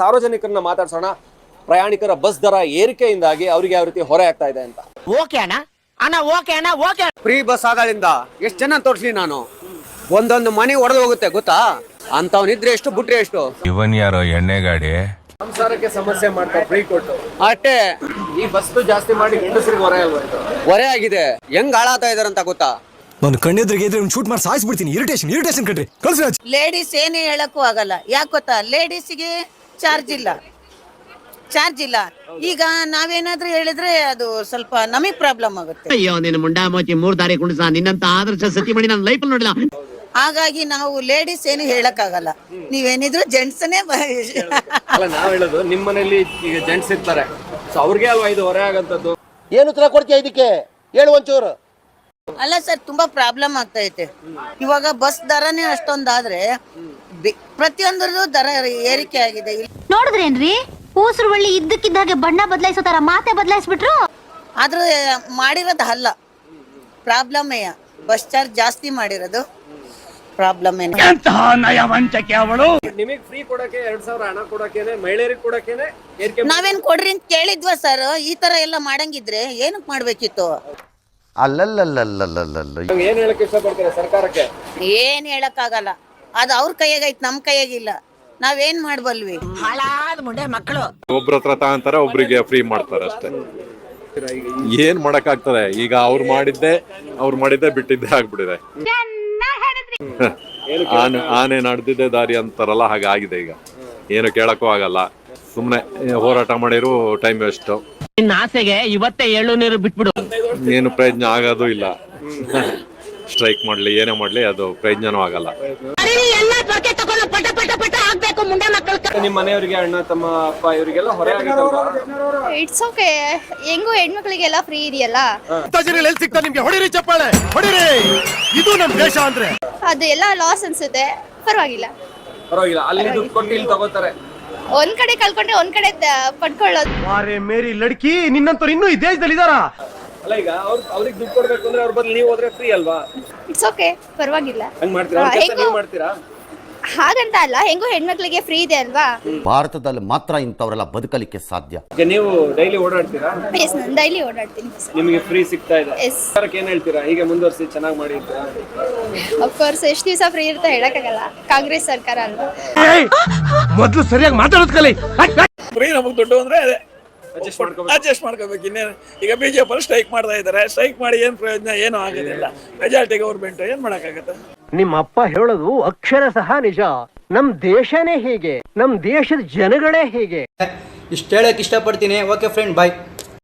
ಸಾರ್ವಜನಿಕರನ್ನ ಮಾತಾಡ್ಸೋಣ. ಪ್ರಯಾಣಿಕರ ಬಸ್ ದರ ಏರಿಕೆಯಿಂದಾಗಿ ಅವರಿಗೆ ಯಾವ ರೀತಿ ಹೊರೆ ಆಗ್ತಾ ಇದೆ ಅಂತ. ಓಕೆ ಅಣ್ಣ ಅಣ್ಣ ಓಕೆ ಅಣ್ಣ ಓಕೆ. ಫ್ರೀ ಬಸ್ ಆಗೋದ್ರಿಂದ ಎಷ್ಟು ಜನ ತೋರಿಸ್ಲಿ ನಾನು, ಒಂದೊಂದು ಮನೆ ಒಡೆದು ಹೋಗುತ್ತೆ ಗೊತ್ತಾ. ಅಂತವನಿದ್ರೆ ಎಷ್ಟು ಬಿಟ್ರೆ ಎಷ್ಟು. ಇವನ್ ಯಾರೋ ಎಣ್ಣೆ ಗಾಡಿ ಸಂಸಾರಕ್ಕೆ ಸಮಸ್ಯೆ ಮಾಡ್ತಾರೆ ಫ್ರೀ ಕೊಟ್ಟು. ಅಷ್ಟೇ ಈ ಬಸ್ ಜಾಸ್ತಿ ಮಾಡಿ ಗಂಡಸರಿಗೆ ಹೊರೆ ಆಗೋಯ್ತು. ಹೊರೆ ಆಗಿದೆ. ಹೆಂಗ್ ಹಾಳಾಗ್ತಾ ಇದಾರಂತ ಗೊತ್ತಾ. ನಾನು ಕಣ್ಣೆದ್ರಿಗೆ ಇದ್ರೆ ಒಂದು ಶೂಟ್ ಮಾಡಿ ಸಾಯಿಸ್ಬಿಡ್ತೀನಿ. ಇರಿಟೇಷನ್ ಕಣ್ರಿ. ಕಳ್ಸಿ ರಾಜ್. ಲೇಡೀಸ್ ಏನೇ ಹೇಳಕ್ಕೂ ಆಗಲ್ಲ. ಯಾಕೆ ಗೊತ್ತಾ, ಲೇಡೀಸಿಗೆ ಚಾರ್ಜ್ ಇಲ್ಲ. ಈಗ ನಾವೇನಾದ್ರೂ ಹೇಳಿದ್ರೆ ಅದು ಸ್ವಲ್ಪ ನಮಗೆ ಪ್ರಾಬ್ಲಮ್ ಆಗುತ್ತೆ. ಅಯ್ಯೋ ನಿನ್ನ ಮುಂಡಾ ಮೋಚಿ 3 ದಾರಿ ಕುಣಿಸ ನಿನ್ನಂತ ಆದರ್ಶ ಸತಿ ಮಾಡಿ ನನ್ನ ಲೈಫ್ ನೋಡಿಲ್ಲ. ಹಾಗಾಗಿ ನಾವು ಲೇಡೀಸ್ ಏನು ಹೇಳಕ್ ಆಗಲ್ಲ. ನೀವೇನಿದ್ರು ಜೆಂಟ್ಸ್ನೇ ಅಲ್ಲ, ನಾವ್ ಹೇಳೋದು ನಿಮ್ಮ ಮನೇಲಿ ಈಗ ಜೆಂಟ್ಸ್ ಇರ್ತಾರೆ, ಸೊ ಅವ್ರಿಗೆ ಅಲ್ವಾ ಇದು ಹೊರೆ ಆಗಂತದ್ದು. ಏನು ಉತ್ತರ ಕೊಡ್ತೀಯ ಇದಕ್ಕೆ, ಹೇಳು ಒಂಚೂರು. ಅಲ್ಲ ಸರ್, ತುಂಬಾ ಪ್ರಾಬ್ಲಮ್ ಆಗ್ತೈತೆ. ಇವಾಗ ಬಸ್ ದರನೇ ಅಷ್ಟೊಂದಾದ್ರೆ ಪ್ರತಿಯೊಂದರದ್ದು ದರ ಏರಿಕೆ ಆಗಿದೆ. ನೋಡಿದ್ರೇನ್ರಿ, ಕೂಸರು ಬಳ್ಳಿ ಇದ್ದಕ್ಕಿದ್ದಾಗೆ ಬಣ್ಣ ಬದಲಾಯಿಸೋ ತರ ಮಾತೆ ಬದಲಾಯಿಸ್ಬಿಟ್ರು. ಆದ್ರೂ ಮಾಡಿರೋದು ಅಲ್ಲ, ಪ್ರಾಬ್ಲಮ್ಮೇ. ಬಸ್ ಚಾರ್ಜ್ ಜಾಸ್ತಿ ಮಾಡಿರೋದು ಪ್ರಾಬ್ಲಮ್. ನಿಮಗೆ ಫ್ರೀ ಕೊಡಕ್ಕೆ 2000 ಹಣ ಕೊಡಕ್ಕೇನೆ, ಮಹಿಳೆಯರಿಗೆ ಕೊಡಕ್ಕೇನೆ ಏರಿಕೆ. ನಾವೇನ್ ಕೊಡ್ರಿ ಅಂತ ಕೇಳಿದ್ವ ಸರ್. ಈ ತರ ಎಲ್ಲ ಮಾಡಂಗಿದ್ರೆ ಏನಕ್ ಮಾಡ್ಬೇಕಿತ್ತು. ಏನ್ ಹೇಳಕ್ ಇಷ್ಟಪಡ್ತಾರೆ ಸರ್ಕಾರಕ್ಕೆ? ಏನ್ ಹೇಳಕ್ ಆಗಲ್ಲ, ಅದು ಅವ್ರ ಕೈಯಾಗೈತ್, ನಮ್ ಕೈಯಾಗಿಲ್ಲ. ನಾವೇನ್ ಮಾಡ್ಬಲ್ವಿ. ಹಾಳಾದ ಮುಂಡೆ ಮಕ್ಕಳು. ಒಬ್ರ ಹತ್ರ ತಗೊಂತಾರೆ, ಒಬ್ರಿಗೆ ಫ್ರೀ ಮಾಡ್ತಾರೆ ಅಷ್ಟೇ. ಏನ್ ಮಾಡಕ್ ಆಗ್ತದೆ ಈಗ. ಅವ್ರು ಮಾಡಿದ್ದೆ ಬಿಟ್ಟಿದ್ದೆ ಆಗ್ಬಿಟ್ಟಿದೆ. ಆನೆ ನಡೆದಿದ್ದೆ ದಾರಿ ಅಂತಾರಲ್ಲ, ಹಾಗಾಗಿದೆ ಈಗ. ಏನು ಕೇಳಕ್ಕೂ ಆಗಲ್ಲ. ಸುಮ್ನೆ ಹೋರಾಟ ಮಾಡಿರು ಟೈಮ್ ವೇಸ್ಟ್. ನಿನ್ನ ಆಸೆಗೆ ಇವತ್ತೇ 7 ನೀರು ಬಿಟ್ಬಿಡು. ಏನು ಪ್ರಯೋಜನ ಆಗೋದು ಇಲ್ಲ. ಸ್ಟ್ರೈಕ್ ಮಾಡ್ಲಿ ಏನೇ ಮಾಡ್ಲಿ ಅದು ಪ್ರಯೋಜನವೂ ಆಗಲ್ಲ. ನಿಮ್ಮ ಮನೆಯವರಿಗೆ, ಅಣ್ಣ ತಮ್ಮ ಅಪ್ಪ ಇವರಿಗೆಲ್ಲ ಹೊರೆ ಆಗುತ್ತೆ. It's okay. ಹೆಂಗು ಹೆಣ್ಮಕ್ಳಿಗೆಲ್ಲ ಫ್ರೀ ಇದೆಯಲ್ಲ, ನಿಮ್ಗೆ ಹೊಡಿರಿ ಚಪ್ಪಾಳೆ ಹೊಡಿರಿ. ಇದು ನಮ್ ದೇಶ ಅಂದ್ರೆ ಅದು ಎಲ್ಲ ಲಾಸ್ ಅನ್ಸುತ್ತೆ. ಪರವಾಗಿಲ್ಲ. ಅಲ್ಲಿ ದುಡ್ಡು ಕೊಟ್ಟು ಇಲ್ಲಿ ತಗೋತಾರೆ. ಒಂದ್ ಕಡೆ ಕಳ್ಕೊಂಡ್ರೆ ಒಂದ್ ಕಡೆ ಪಡ್ಕೊಳ್ಳೋದು. ವಾರೆ ಮೇರಿ ಲಡ್ಕಿ, ನಿನ್ನಂತವ್ರು ಇನ್ನೂ ಈ ದೇಶದಲ್ಲಿ ಇದಾರ. ಅಲ್ಲ, ಈಗ ಅವ್ರಿಗೆ ದುಡ್ಡು ಕೊಡ್ಬೇಕು ಅಂದ್ರೆ ಅವ್ರ ಬದಲು ನೀವು ಹೋದ್ರೆ ಫ್ರೀ ಅಲ್ವಾ? ಇಟ್ಸ್ ಓಕೆ, ಪರವಾಗಿಲ್ಲ. ಹಂಗ್ ಮಾಡ್ತೀರಾ? ನೀವು ಮಾಡ್ತೀರಾ? ಹಾಗಂತ ಅಲ್ಲ, ಹೆಂಗು ಹೆಣ್ಮಕ್ಳಿಗೆ ಫ್ರೀ ಇದೆ ಅಲ್ವಾ. ಭಾರತದಲ್ಲಿ ಮಾತ್ರ ಇಂಥವರೆಲ್ಲ ಬದುಕಲಿಕ್ಕೆ ಸಾಧ್ಯ. ನೀವು ಡೈಲಿ ಓಡಾಡ್ತೀರಾ? ಎಸ್, ನಾನು ಡೈಲಿ ಓಡಾಡ್ತೀನಿ. ನಿಮಗೆ ಫ್ರೀ ಸಿಗ್ತಾ ಇದೆ. ಎಸ್. ಸರ್ಕಾರಕ್ಕೆ ಏನ್ ಹೇಳ್ತೀರಾ? ಹೀಗೆ ಮುಂದುವರಿಸಿ ಚೆನ್ನಾಗಿ ಮಾಡಿ. ಅಫ್ಕೋರ್ಸ್ ಎಷ್ಟು ದಿವಸ ಫ್ರೀ ಇರುತ್ತೆ ಹೇಳಕ್ಕಾಗಲ್ಲ. ಕಾಂಗ್ರೆಸ್ ಸರ್ಕಾರ ಅಲ್ವಾ. ಮೊದ್ಲು ಸರಿಯಾಗಿ ಮಾತಾಡೋದ್ ಕಲಿ. ಫ್ರೀ ನಮಗೆ ದುಡ್ಡು ಅಂದ್ರೆ ಅದೇ ಅಡ್ಜಸ್ಟ್ ಮಾಡ್ಕೋಬೇಕು. ಇನ್ನೇನು, ಈಗ ಬಿಜೆಪಿ ಸ್ಟ್ರೈಕ್ ಮಾಡ್ತಾ ಇದ್ದಾರೆ. ಸ್ಟ್ರೈಕ್ ಮಾಡಿ ಏನ್ ಪ್ರಯೋಜನ? ಏನೂ ಆಗೋದಿಲ್ಲ. ಮೆಜಾರಿಟಿ ಗೌರ್ಮೆಂಟ್ ಏನ್ ಮಾಡಕ್ಕಾಗತ್ತೆ? ನಿಮ್ಮ ಅಪ್ಪ ಹೇಳೋದು ಅಕ್ಷರ ಸಹ ನಿಜ. ನಮ್ ದೇಶನೇ ಹೀಗೆ, ನಮ್ ದೇಶದ ಜನಗಳೇ ಹೀಗೆ. ಇಷ್ಟು ಹೇಳಕ್ ಇಷ್ಟಪಡ್ತೀನಿ. ಓಕೆ ಫ್ರೆಂಡ್, ಬಾಯ್.